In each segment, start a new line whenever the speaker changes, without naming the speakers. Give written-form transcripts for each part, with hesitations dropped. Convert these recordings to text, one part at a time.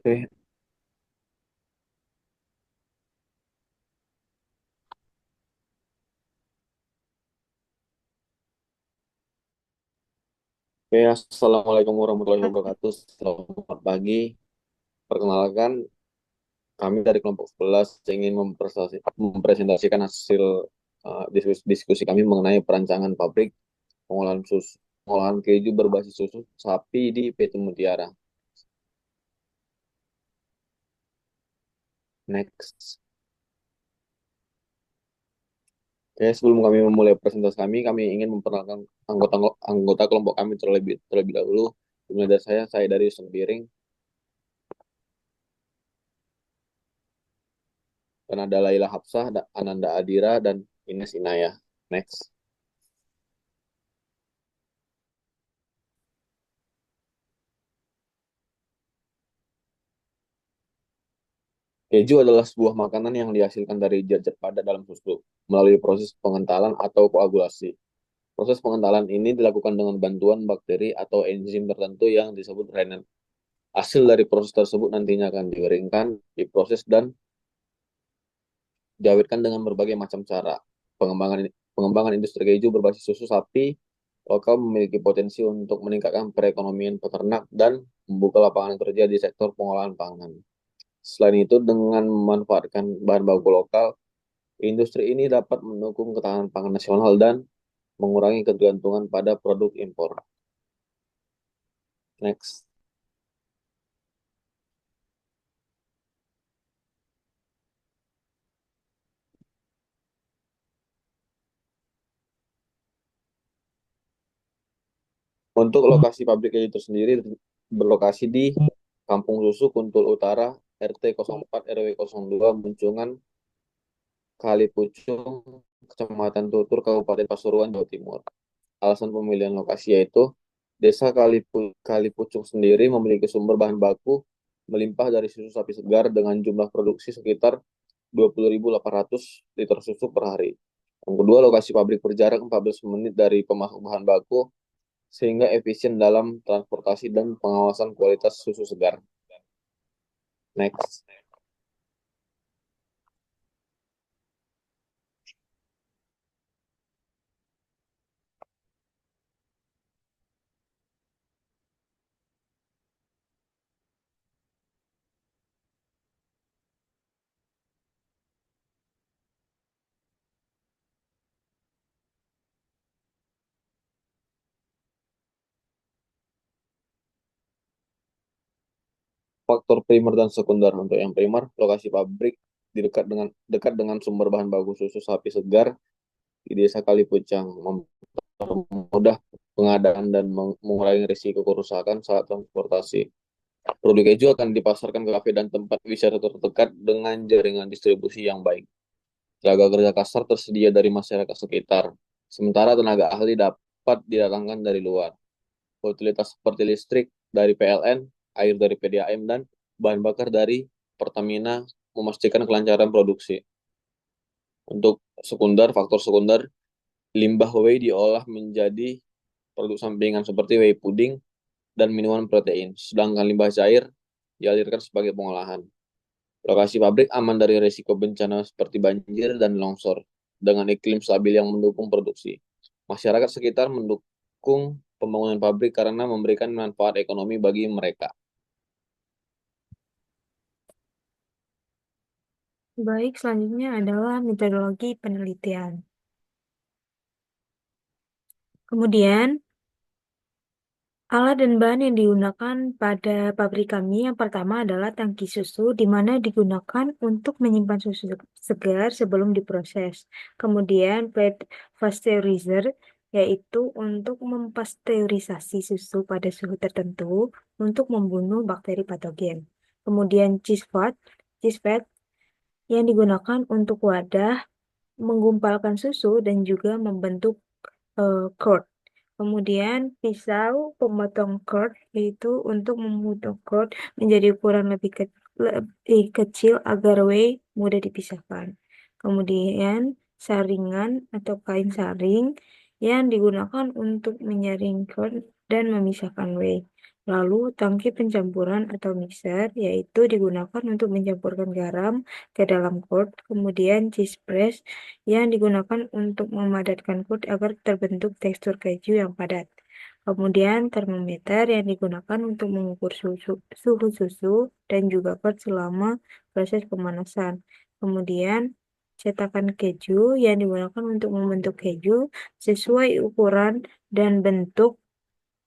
Oke, oke, Assalamualaikum warahmatullahi wabarakatuh. Selamat pagi. Perkenalkan, kami dari kelompok 11 ingin mempresentasikan hasil diskusi kami mengenai perancangan pabrik pengolahan keju berbasis susu sapi di PT Mutiara. Next. Oke, sebelum kami memulai presentasi kami ingin memperkenalkan anggota anggota kelompok kami terlebih dahulu. Dimulai dari saya dari Sembiring, dan ada Laila Hafsah, Ananda Adira, dan Ines Inayah. Next. Keju adalah sebuah makanan yang dihasilkan dari zat-zat padat dalam susu melalui proses pengentalan atau koagulasi. Proses pengentalan ini dilakukan dengan bantuan bakteri atau enzim tertentu yang disebut rennet. Hasil dari proses tersebut nantinya akan dikeringkan, diproses, dan diawetkan dengan berbagai macam cara. Pengembangan pengembangan industri keju berbasis susu sapi lokal memiliki potensi untuk meningkatkan perekonomian peternak dan membuka lapangan kerja di sektor pengolahan pangan. Selain itu, dengan memanfaatkan bahan baku lokal, industri ini dapat mendukung ketahanan pangan nasional dan mengurangi ketergantungan pada produk impor. Next. Untuk lokasi pabrik itu sendiri berlokasi di Kampung Susu, Kuntul Utara, RT 04 RW 02, Munjungan, Kalipucung, Kecamatan Tutur, Kabupaten Pasuruan, Jawa Timur. Alasan pemilihan lokasi yaitu Desa Kalipucung sendiri memiliki sumber bahan baku melimpah dari susu sapi segar dengan jumlah produksi sekitar 20.800 liter susu per hari. Yang kedua, lokasi pabrik berjarak 14 menit dari pemasok bahan baku sehingga efisien dalam transportasi dan pengawasan kualitas susu segar. Next. Faktor primer dan sekunder. Untuk yang primer, lokasi pabrik dekat dengan sumber bahan baku susu sapi segar di Desa Kalipucang, mempermudah pengadaan dan mengurangi risiko kerusakan saat transportasi. Produk keju akan dipasarkan ke kafe dan tempat wisata terdekat dengan jaringan distribusi yang baik. Tenaga kerja kasar tersedia dari masyarakat sekitar, sementara tenaga ahli dapat didatangkan dari luar. Utilitas seperti listrik dari PLN, air dari PDAM, dan bahan bakar dari Pertamina memastikan kelancaran produksi. Untuk faktor sekunder, limbah whey diolah menjadi produk sampingan seperti whey puding dan minuman protein, sedangkan limbah cair dialirkan sebagai pengolahan. Lokasi pabrik aman dari risiko bencana seperti banjir dan longsor, dengan iklim stabil yang mendukung produksi. Masyarakat sekitar mendukung pembangunan pabrik karena memberikan manfaat ekonomi bagi mereka.
Baik, selanjutnya adalah metodologi penelitian. Kemudian, alat dan bahan yang digunakan pada pabrik kami yang pertama adalah tangki susu, di mana digunakan untuk menyimpan susu segar sebelum diproses. Kemudian, plate pasteurizer, yaitu untuk mempasteurisasi susu pada suhu tertentu untuk membunuh bakteri patogen. Kemudian, cheese vat yang digunakan untuk wadah menggumpalkan susu dan juga membentuk curd. Kemudian pisau pemotong curd yaitu untuk memotong curd menjadi ukuran lebih kecil agar whey mudah dipisahkan. Kemudian saringan atau kain saring yang digunakan untuk menyaring curd dan memisahkan whey. Lalu tangki pencampuran atau mixer yaitu digunakan untuk mencampurkan garam ke dalam quart, kemudian cheese press yang digunakan untuk memadatkan quart agar terbentuk tekstur keju yang padat. Kemudian termometer yang digunakan untuk mengukur suhu susu dan juga quart selama proses pemanasan. Kemudian cetakan keju yang digunakan untuk membentuk keju sesuai ukuran dan bentuk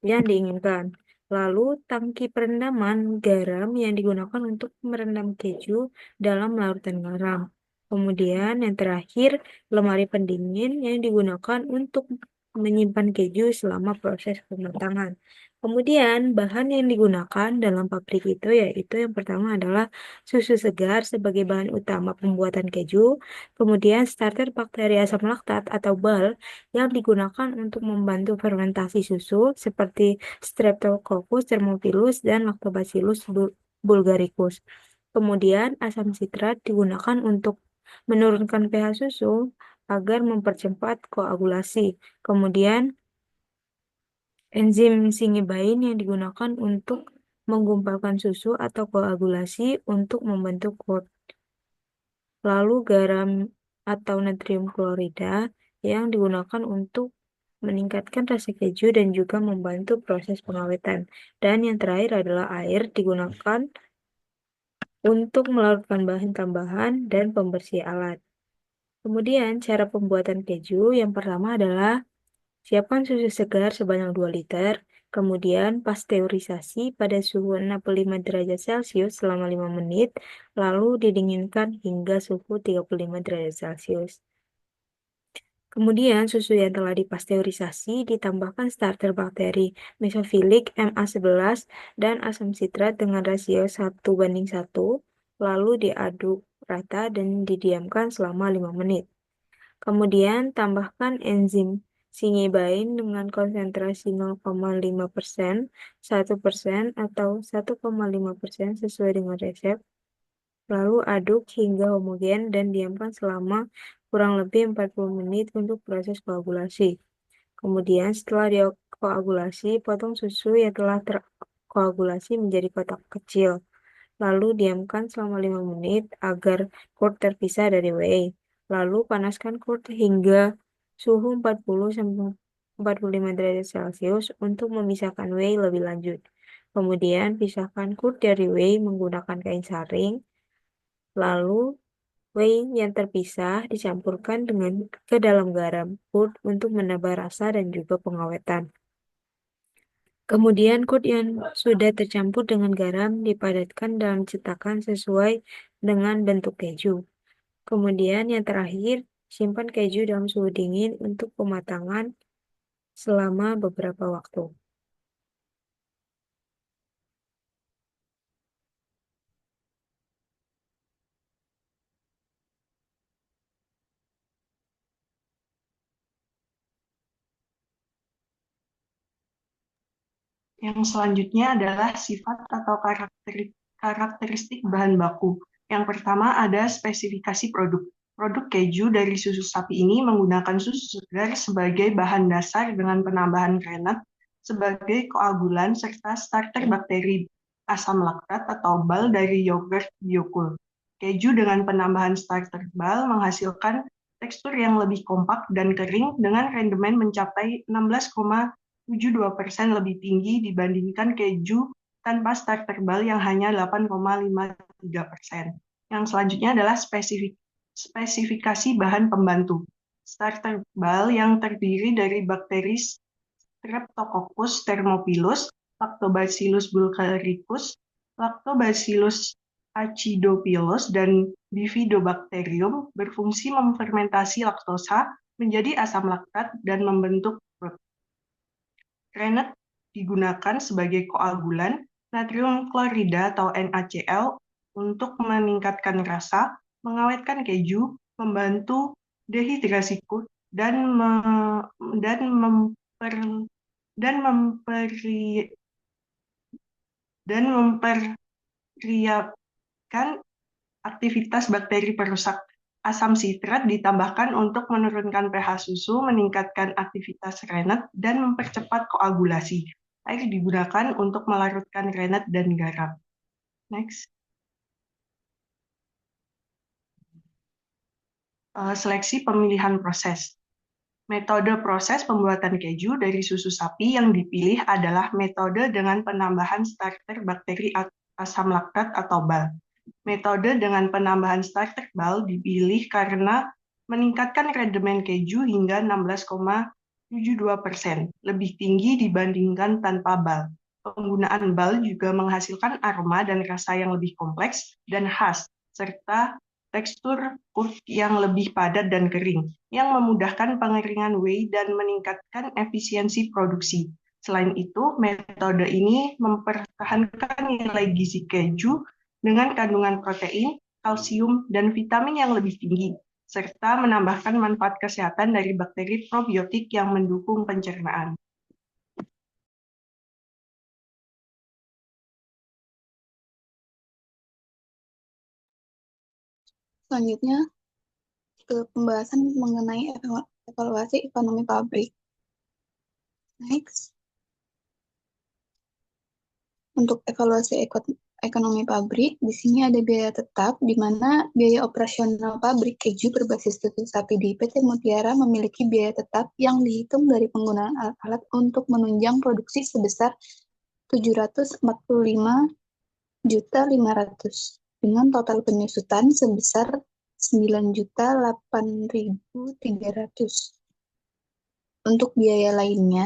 yang diinginkan. Lalu tangki perendaman garam yang digunakan untuk merendam keju dalam larutan garam. Kemudian yang terakhir, lemari pendingin yang digunakan untuk menyimpan keju selama proses pematangan. Kemudian bahan yang digunakan dalam pabrik itu yaitu yang pertama adalah susu segar sebagai bahan utama pembuatan keju, kemudian starter bakteri asam laktat atau BAL yang digunakan untuk membantu fermentasi susu seperti Streptococcus thermophilus dan Lactobacillus bulgaricus. Kemudian asam sitrat digunakan untuk menurunkan pH susu agar mempercepat koagulasi. Kemudian enzim singibain yang digunakan untuk menggumpalkan susu atau koagulasi untuk membentuk quart. Lalu garam atau natrium klorida yang digunakan untuk meningkatkan rasa keju dan juga membantu proses pengawetan. Dan yang terakhir adalah air digunakan untuk melarutkan bahan tambahan dan pembersih alat. Kemudian cara pembuatan keju yang pertama adalah siapkan susu segar sebanyak 2 liter, kemudian pasteurisasi pada suhu 65 derajat Celcius selama 5 menit, lalu didinginkan hingga suhu 35 derajat Celcius. Kemudian susu yang telah dipasteurisasi ditambahkan starter bakteri Mesophilic MA11 dan asam sitrat dengan rasio 1:1, lalu diaduk rata dan didiamkan selama 5 menit. Kemudian tambahkan enzim singibain dengan konsentrasi 0,5%, 1% atau 1,5% sesuai dengan resep. Lalu aduk hingga homogen dan diamkan selama kurang lebih 40 menit untuk proses koagulasi. Kemudian setelah dikoagulasi, potong susu yang telah terkoagulasi menjadi kotak kecil. Lalu diamkan selama 5 menit agar quart terpisah dari whey. Lalu panaskan quart hingga suhu 40-45 derajat Celcius untuk memisahkan whey lebih lanjut. Kemudian pisahkan quart dari whey menggunakan kain saring. Lalu whey yang terpisah dicampurkan ke dalam garam quart untuk menambah rasa dan juga pengawetan. Kemudian quart yang sudah tercampur dengan garam dipadatkan dalam cetakan sesuai dengan bentuk keju. Kemudian yang terakhir, simpan keju dalam suhu dingin untuk pematangan selama beberapa waktu.
Yang selanjutnya adalah sifat atau karakteristik bahan baku. Yang pertama ada spesifikasi produk. Produk keju dari susu sapi ini menggunakan susu segar sebagai bahan dasar dengan penambahan rennet sebagai koagulan serta starter bakteri asam laktat atau BAL dari yogurt Biokul. Keju dengan penambahan starter BAL menghasilkan tekstur yang lebih kompak dan kering dengan rendemen mencapai 16,72% lebih tinggi dibandingkan keju tanpa starter BAL yang hanya 8,53%. Yang selanjutnya adalah spesifikasi bahan pembantu. Starter BAL yang terdiri dari bakteri Streptococcus thermophilus, Lactobacillus bulgaricus, Lactobacillus acidophilus, dan Bifidobacterium berfungsi memfermentasi laktosa menjadi asam laktat dan membentuk prot. Rennet digunakan sebagai koagulan, natrium klorida atau NaCl untuk meningkatkan rasa, mengawetkan keju, membantu dehidrasi kulit, dan memperlihatkan aktivitas bakteri perusak. Asam sitrat ditambahkan untuk menurunkan pH susu, meningkatkan aktivitas rennet, dan mempercepat koagulasi. Air digunakan untuk melarutkan rennet dan garam. Next. Seleksi pemilihan proses. Metode proses pembuatan keju dari susu sapi yang dipilih adalah metode dengan penambahan starter bakteri asam laktat atau BAL. Metode dengan penambahan starter BAL dipilih karena meningkatkan rendemen keju hingga 16,72%, lebih tinggi dibandingkan tanpa BAL. Penggunaan BAL juga menghasilkan aroma dan rasa yang lebih kompleks dan khas, serta tekstur kulit yang lebih padat dan kering, yang memudahkan pengeringan whey dan meningkatkan efisiensi produksi. Selain itu, metode ini mempertahankan nilai gizi keju dengan kandungan protein, kalsium, dan vitamin yang lebih tinggi, serta menambahkan manfaat kesehatan dari bakteri probiotik yang mendukung pencernaan.
Selanjutnya, ke pembahasan mengenai evaluasi ekonomi pabrik. Next. Untuk evaluasi ekonomi pabrik, di sini ada biaya tetap, di mana biaya operasional pabrik keju berbasis susu sapi di PT Mutiara memiliki biaya tetap yang dihitung dari penggunaan alat-alat untuk menunjang produksi sebesar 745.500.000 dengan total penyusutan sebesar 9.008.300. Untuk biaya lainnya,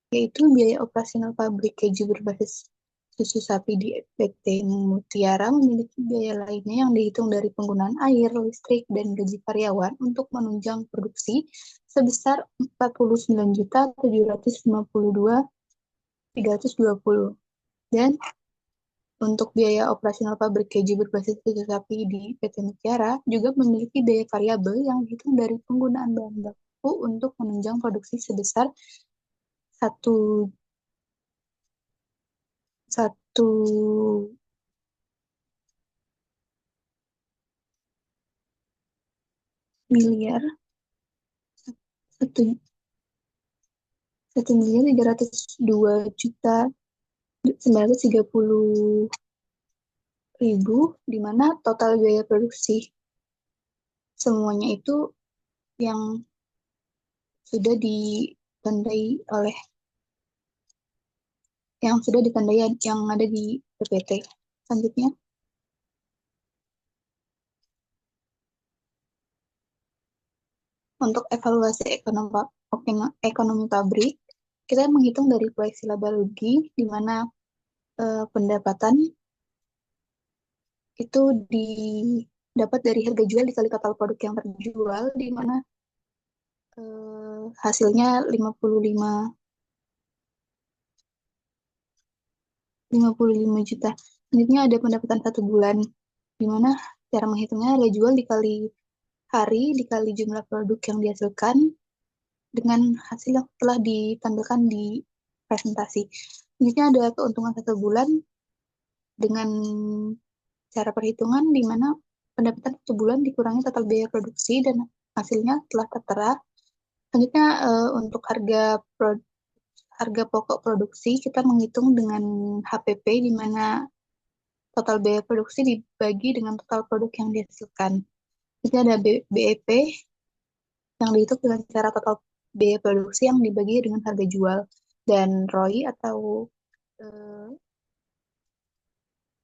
yaitu biaya operasional pabrik keju berbasis susu sapi di PT Mutiara memiliki biaya lainnya yang dihitung dari penggunaan air, listrik, dan gaji karyawan untuk menunjang produksi sebesar 49.752.320. Dan untuk biaya operasional pabrik keju berbasis susu sapi di PT Mutiara juga memiliki biaya variabel yang dihitung dari penggunaan bahan baku untuk menunjang produksi sebesar 1.332.930.000, di mana total biaya produksi semuanya itu yang sudah ditandai yang ada di PPT. Selanjutnya, untuk evaluasi ekonomi pabrik, kita menghitung dari proyeksi laba rugi, di mana pendapatan itu didapat dari harga jual dikali total produk yang terjual, di mana hasilnya 55 juta. Selanjutnya ada pendapatan 1 bulan, di mana cara menghitungnya harga jual dikali hari, dikali jumlah produk yang dihasilkan, dengan hasil yang telah ditampilkan di presentasi. Selanjutnya ada keuntungan 1 bulan dengan cara perhitungan di mana pendapatan 1 bulan dikurangi total biaya produksi dan hasilnya telah tertera. Selanjutnya untuk harga pokok produksi kita menghitung dengan HPP, di mana total biaya produksi dibagi dengan total produk yang dihasilkan. Jadi ada BEP yang dihitung dengan cara total biaya produksi yang dibagi dengan harga jual, dan ROI atau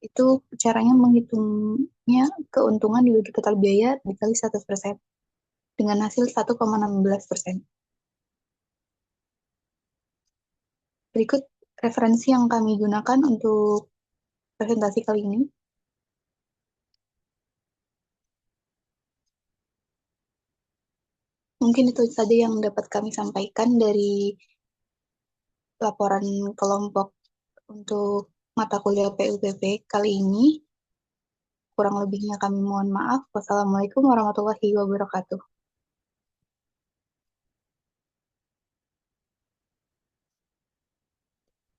itu caranya menghitungnya keuntungan dibagi total biaya dikali 100% dengan hasil 1,16%. Berikut referensi yang kami gunakan untuk presentasi kali ini. Mungkin itu saja yang dapat kami sampaikan dari laporan kelompok untuk mata kuliah PUPP kali ini. Kurang lebihnya kami mohon maaf. Wassalamualaikum warahmatullahi wabarakatuh.